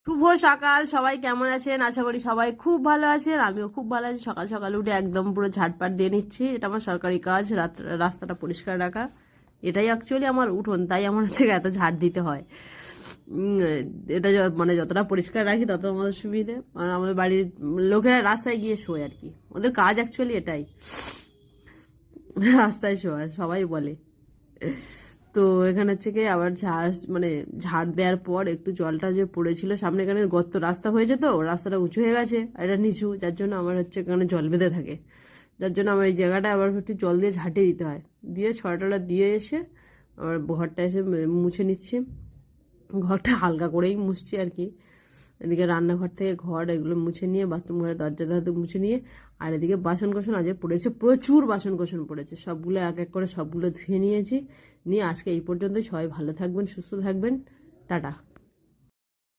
শুভ সকাল, সবাই কেমন আছেন? আশা করি সবাই খুব ভালো আছেন। আমিও খুব ভালো আছি। সকাল সকাল উঠে একদম পুরো ঝাড়পাট দিয়ে নিচ্ছি। এটা আমার সরকারি কাজ, রাস্তাটা পরিষ্কার রাখা। এটাই অ্যাকচুয়ালি আমার উঠোন, তাই আমার হচ্ছে এত ঝাড় দিতে হয়। উম, এটা মানে যতটা পরিষ্কার রাখি তত আমাদের সুবিধে। আর আমাদের বাড়ির লোকেরা রাস্তায় গিয়ে শোয় আর কি, ওদের কাজ অ্যাকচুয়ালি এটাই, রাস্তায় শোয়া সবাই বলে। তো এখানে হচ্ছে কি আবার ঝাড় মানে ঝাড় দেওয়ার পর একটু জলটা যে পড়েছিল সামনে, এখানে গর্ত রাস্তা হয়েছে, তো রাস্তাটা উঁচু হয়ে গেছে আর এটা নিচু, যার জন্য আমার হচ্ছে এখানে জল বেঁধে থাকে। যার জন্য আমার এই জায়গাটা আবার একটু জল দিয়ে ঝাঁটিয়ে দিতে হয়। দিয়ে ছড়াটা দিয়ে এসে আবার ঘরটা এসে মুছে নিচ্ছি। ঘরটা হালকা করেই মুছছি আর কি। এদিকে রান্নাঘর থেকে ঘর এগুলো মুছে নিয়ে, বাথরুম ঘরে দরজা ধাতে মুছে নিয়ে, আর এদিকে বাসন কোসন আজ পড়েছে, প্রচুর বাসন কোসন পড়েছে। সবগুলো এক এক করে সবগুলো ধুয়ে নিয়েছি। নিয়ে আজকে এই পর্যন্তই। সবাই ভালো থাকবেন, সুস্থ থাকবেন, টাটা।